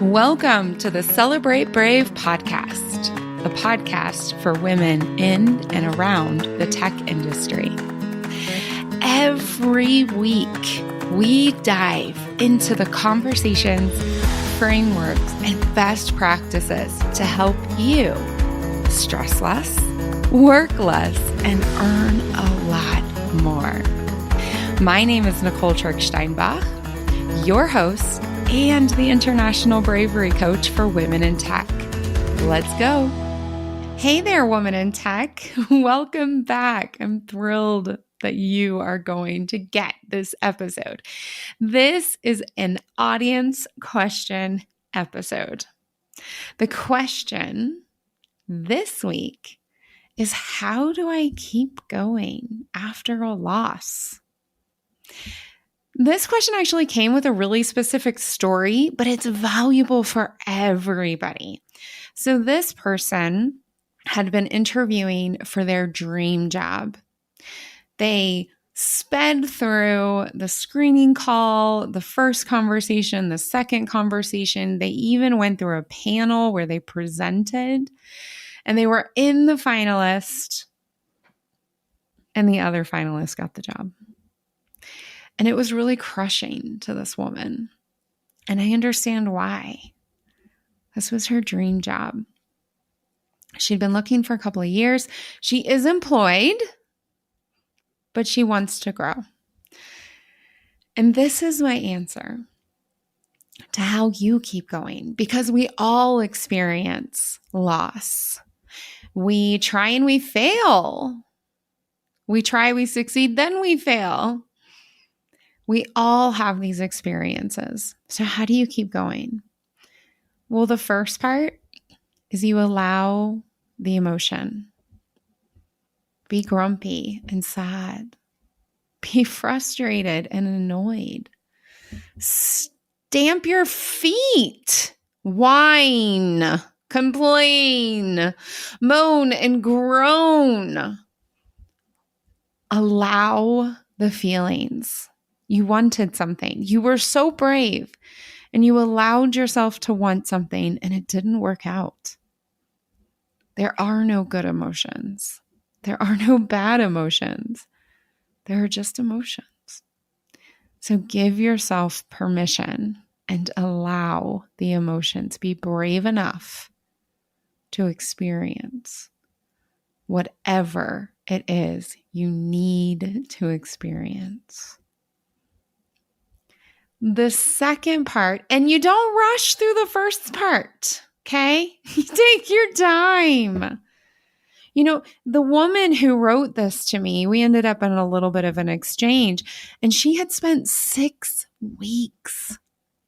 Welcome to the Celebrate Brave podcast, the podcast for women in and around the tech industry. Every week, we dive into the conversations, frameworks, and best practices to help you stress less, work less, and earn a lot more. My name is Nicole Steinbach, your host and the International Bravery Coach for Women in Tech. Let's go. Hey there, woman in tech. Welcome back. I'm thrilled that you are going to get this episode. This is an audience question episode. The question this week is, how do I keep going after a loss? This question actually came with a really specific story, but it's valuable for everybody. So this person had been interviewing for their dream job. They sped through the screening call, the first conversation, the second conversation. They even went through a panel where they presented, and they were in the finalist, and the other finalist got the job. And it was really crushing to this woman. And I understand why. This was her dream job. She'd been looking for a couple of years. She is employed, but she wants to grow. And this is my answer to how you keep going, because we all experience loss. We try and we fail. We try, we succeed, then we fail. We all have these experiences. So how do you keep going? Well, the first part is you allow the emotion. Be grumpy and sad. Be frustrated and annoyed. Stamp your feet. Whine. Complain. Moan and groan. Allow the feelings. You wanted something. You were so brave, and you allowed yourself to want something, and it didn't work out. There are no good emotions. There are no bad emotions. There are just emotions. So give yourself permission and allow the emotions. Be brave enough to experience whatever it is you need to experience. The second part, and you don't rush through the first part, okay? You take your time. You know, the woman who wrote this to me, we ended up in a little bit of an exchange, and she had spent 6 weeks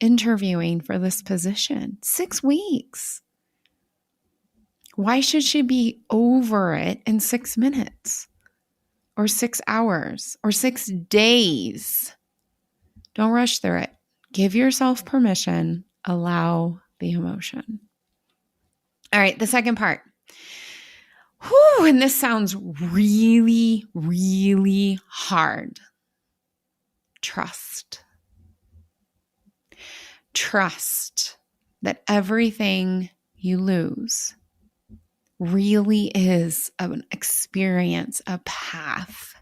interviewing for this position. 6 weeks. Why should she be over it in 6 minutes or 6 hours or 6 days? Don't rush through it. Give yourself permission. Allow the emotion. All right, the second part. Whew, and this sounds really, really hard. Trust. Trust that everything you lose really is an experience, a path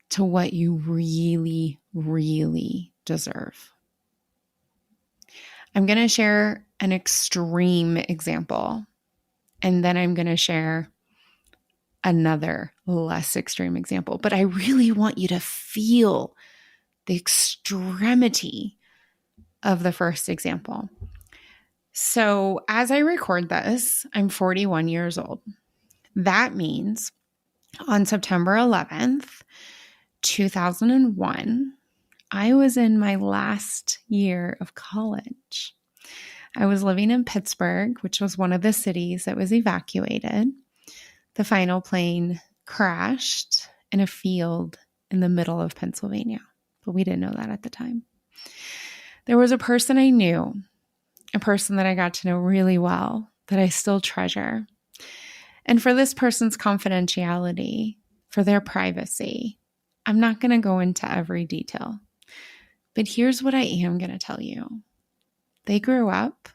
to what you really, really deserve. I'm going to share an extreme example, and then I'm going to share another less extreme example. But I really want you to feel the extremity of the first example. So as I record this, I'm 41 years old. That means on September 11th, 2001, I was in my last year of college. I was living in Pittsburgh, which was one of the cities that was evacuated. The final plane crashed in a field in the middle of Pennsylvania, but we didn't know that at the time. There was a person I knew, a person that I got to know really well, that I still treasure. And for this person's confidentiality, for their privacy, I'm not going to go into every detail. But here's what I am going to tell you. They grew up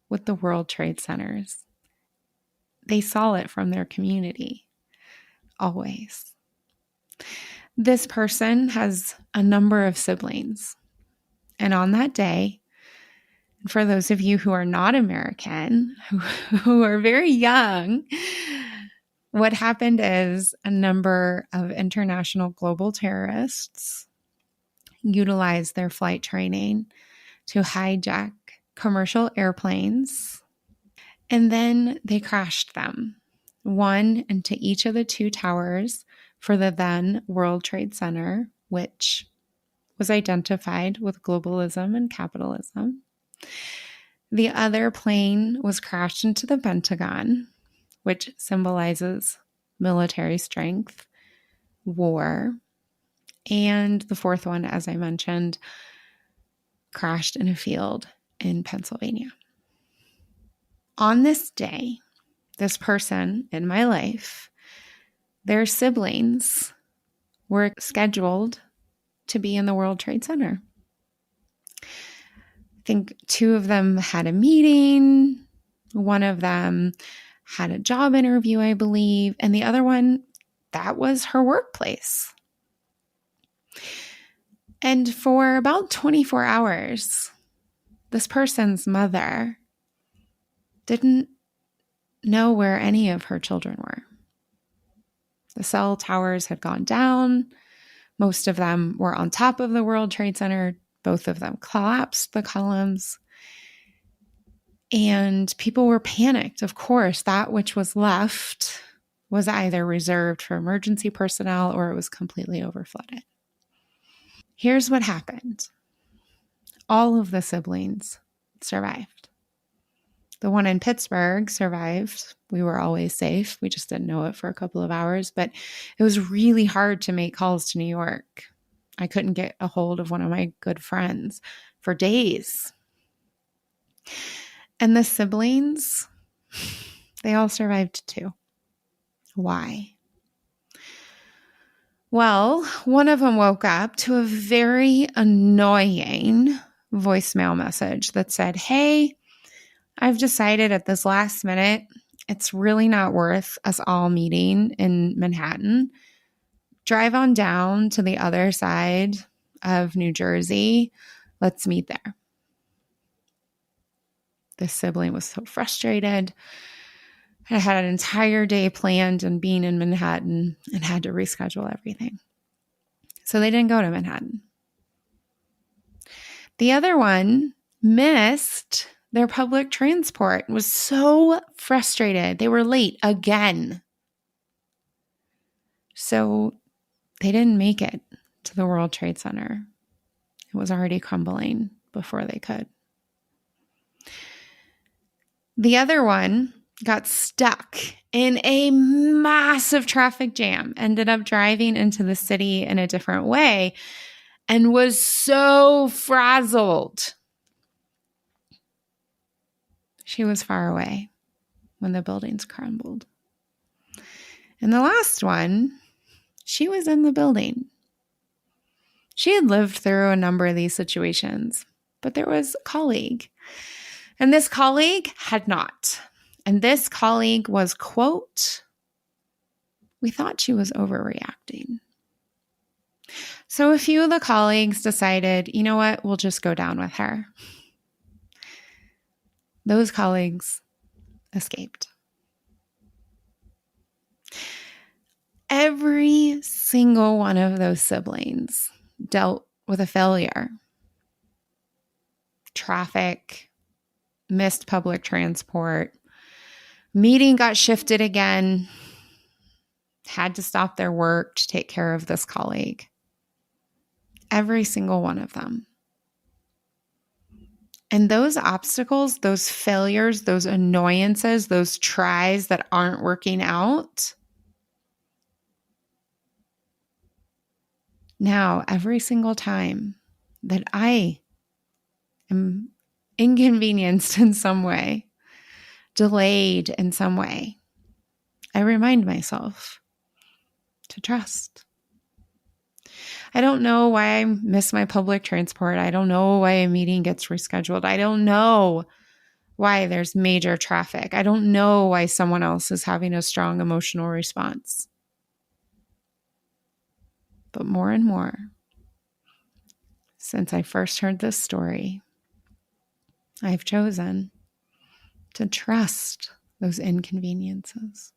with the World Trade Centers. They saw it from their community, always. This person has a number of siblings. And on that day, for those of you who are not American, who are very young, what happened is a number of international global terrorists utilized their flight training to hijack commercial airplanes, and then they crashed them, one into each of the two towers for the then World Trade Center, which was identified with globalism and capitalism. The other plane was crashed into the Pentagon, which symbolizes military strength, war. And the fourth one, as I mentioned, crashed in a field in Pennsylvania. On this day, this person in my life, their siblings were scheduled to be in the World Trade Center. I think two of them had a meeting. One of them had a job interview, I believe. And the other one, that was her workplace. And for about 24 hours, this person's mother didn't know where any of her children were. The cell towers had gone down. Most of them were on top of the World Trade Center. Both of them collapsed, the columns. And people were panicked. Of course, that which was left was either reserved for emergency personnel or it was completely overflooded. Here's what happened. All of the siblings survived. The one in Pittsburgh survived. We were always safe. We just didn't know it for a couple of hours, but it was really hard to make calls to New York. I couldn't get a hold of one of my good friends for days. And the siblings, they all survived too. Why? Well, one of them woke up to a very annoying voicemail message that said, "Hey, I've decided at this last minute, it's really not worth us all meeting in Manhattan. Drive on down to the other side of New Jersey. Let's meet there." This sibling was so frustrated. I had an entire day planned on being in Manhattan and had to reschedule everything. So they didn't go to Manhattan. The other one missed their public transport, was so frustrated. They were late again. So they didn't make it to the World Trade Center. It was already crumbling before they could. The other one got stuck in a massive traffic jam, ended up driving into the city in a different way, and was so frazzled. She was far away when the buildings crumbled. And the last one, she was in the building. She had lived through a number of these situations, but there was a colleague. And this colleague had not. And this colleague was, quote, "We thought she was overreacting." So a few of the colleagues decided, you know what, we'll just go down with her. Those colleagues escaped. Every single one of those siblings dealt with a failure. Traffic, missed public transport, meeting got shifted again, had to stop their work to take care of this colleague. Every single one of them. And those obstacles, those failures, those annoyances, those tries that aren't working out, now every single time that I am inconvenienced in some way, delayed in some way, I remind myself to trust. I don't know why I miss my public transport. I don't know why a meeting gets rescheduled. I don't know why there's major traffic. I don't know why someone else is having a strong emotional response. But more and more, since I first heard this story, I've chosen to trust those inconveniences.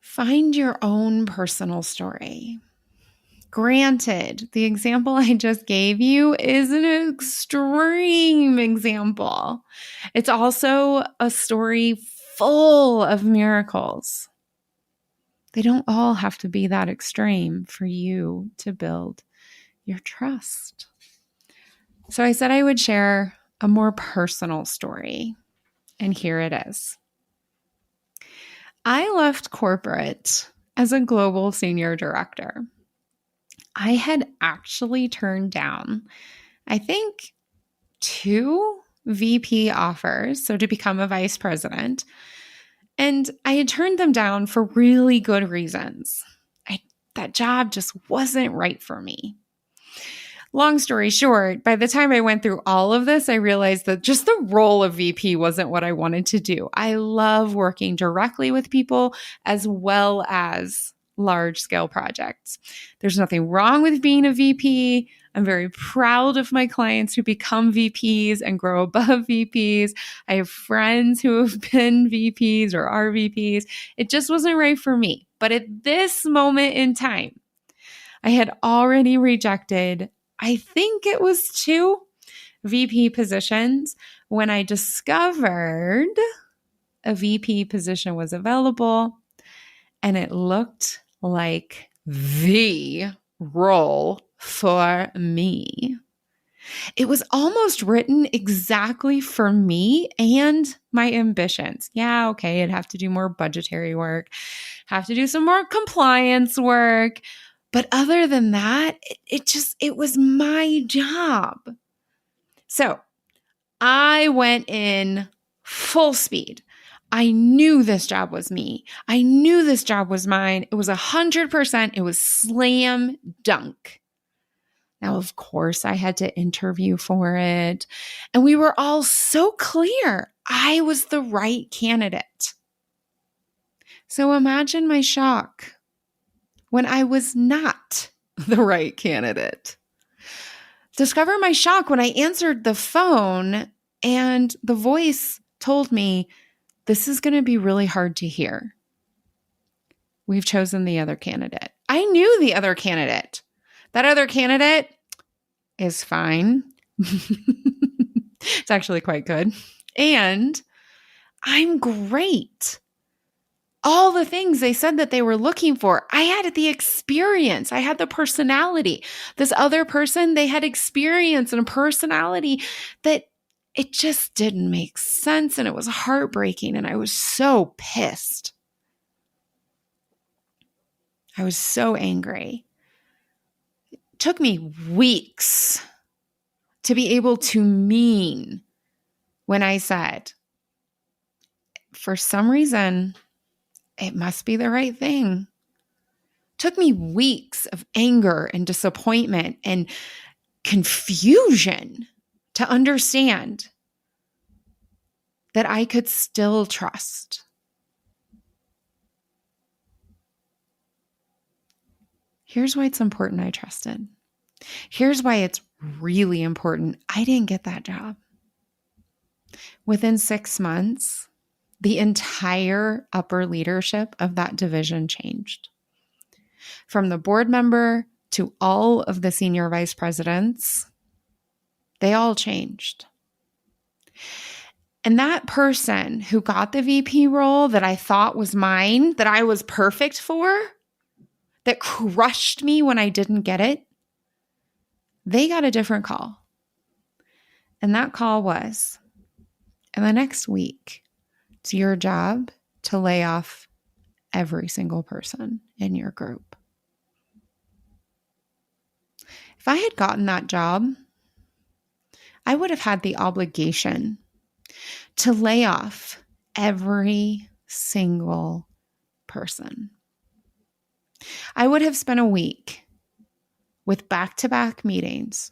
Find your own personal story. Granted, the example I just gave you is an extreme example. It's also a story full of miracles. They don't all have to be that extreme for you to build your trust. So I said I would share a more personal story, and here it is. I left corporate as a global senior director. I had actually turned down, I think, 2 VP offers, so to become a vice president, and I had turned them down for really good reasons. That job just wasn't right for me. Long story short, by the time I went through all of this, I realized that just the role of VP wasn't what I wanted to do. I love working directly with people as well as large-scale projects. There's nothing wrong with being a VP. I'm very proud of my clients who become VPs and grow above VPs. I have friends who have been VPs or are VPs. It just wasn't right for me. But at this moment in time, I had already rejected, I think it was 2 VP positions when I discovered a VP position was available and it looked like the role for me. It was almost written exactly for me and my ambitions. Yeah, okay, I'd have to do more budgetary work, have to do some more compliance work. But other than that, it was my job. So I went in full speed. I knew this job was me. I knew this job was mine. It was 100%. It was slam dunk. Now, of course, I had to interview for it. And we were all so clear I was the right candidate. So imagine my shock when I was not the right candidate. Discover my shock when I answered the phone and the voice told me, this is going to be really hard to hear. We've chosen the other candidate. I knew the other candidate. That other candidate is fine. It's actually quite good. And I'm great. All the things they said that they were looking for, I had the experience. I had the personality. This other person, they had experience and a personality that it just didn't make sense. And it was heartbreaking. And I was so pissed. I was so angry. It took me weeks to be able to mean when I said, for some reason, it must be the right thing. It took me weeks of anger and disappointment and confusion to understand that I could still trust. Here's why it's important I trusted. Here's why it's really important I didn't get that job. Within 6 months, the entire upper leadership of that division changed. From the board member to all of the senior vice presidents, they all changed. And that person who got the VP role that I thought was mine, that I was perfect for, that crushed me when I didn't get it, they got a different call. And that call was, in the next week, it's your job to lay off every single person in your group. If I had gotten that job, I would have had the obligation to lay off every single person. I would have spent a week with back-to-back meetings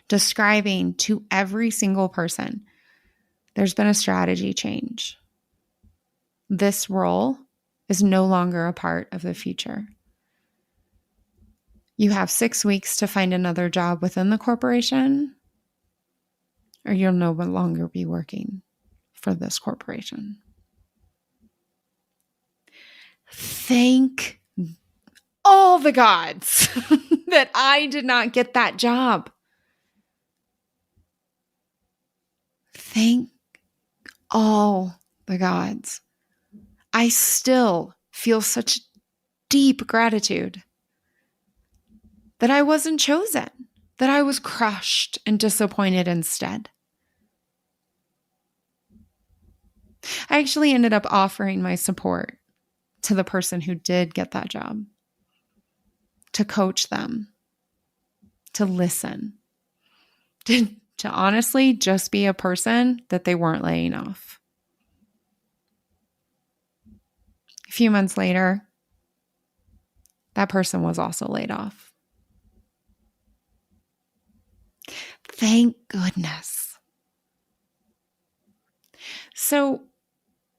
describing to every single person, there's been a strategy change. This role is no longer a part of the future. You have 6 weeks to find another job within the corporation, or you'll no longer be working for this corporation. Thank all the gods that I did not get that job. Thank all the gods. I still feel such deep gratitude that I wasn't chosen, that I was crushed and disappointed instead. I actually ended up offering my support to the person who did get that job, to coach them, to listen, to honestly just be a person that they weren't laying off. A few months later, that person was also laid off. Thank goodness. So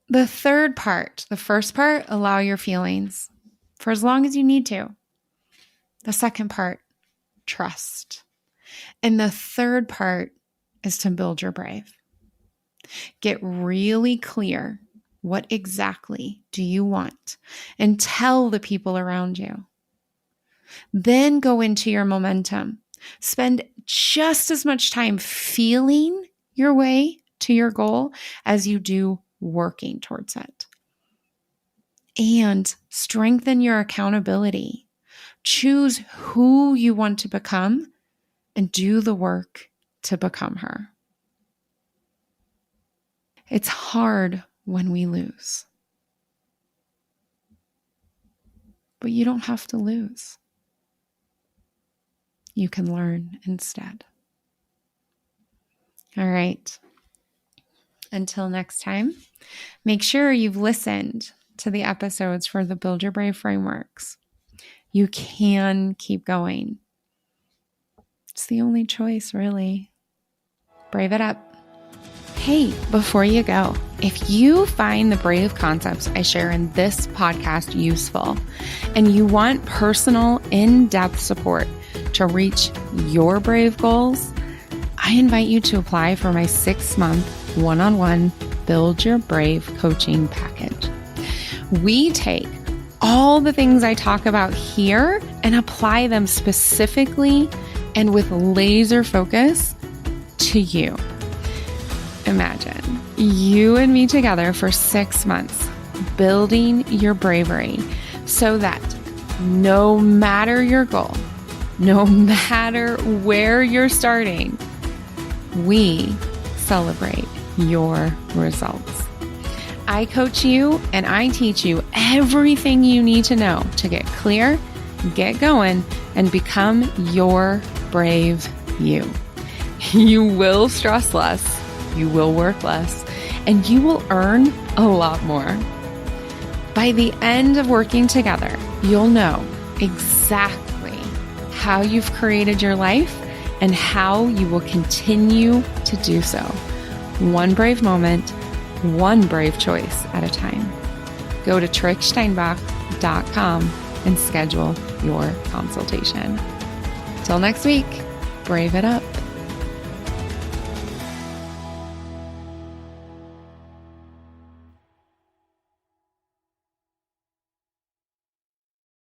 the third part, the first part, allow your feelings for as long as you need to. The second part, trust. And the third part is to build your brave. Get really clear. What exactly do you want? And tell the people around you. Then go into your momentum. Spend just as much time feeling your way to your goal as you do working towards it. And strengthen your accountability. Choose who you want to become and do the work to become her. It's hard when we lose. But you don't have to lose. You can learn instead. All right. Until next time, make sure you've listened to the episodes for the Build Your Brave frameworks. You can keep going. It's the only choice, really. Brave it up. Hey, before you go, if you find the brave concepts I share in this podcast useful and you want personal, in-depth support to reach your brave goals, I invite you to apply for my 6-month one-on-one Build Your Brave coaching package. We take all the things I talk about here and apply them specifically and with laser focus to you. Imagine you and me together for 6 months, building your bravery so that no matter your goal, no matter where you're starting, we celebrate your results. I coach you and I teach you everything you need to know to get clear, get going, and become your brave you. You will stress less, you will work less, and you will earn a lot more. By the end of working together, you'll know exactly how you've created your life and how you will continue to do so. One brave moment, one brave choice at a time. Go to tricksteinbach.com and schedule your consultation. Till next week, brave it up.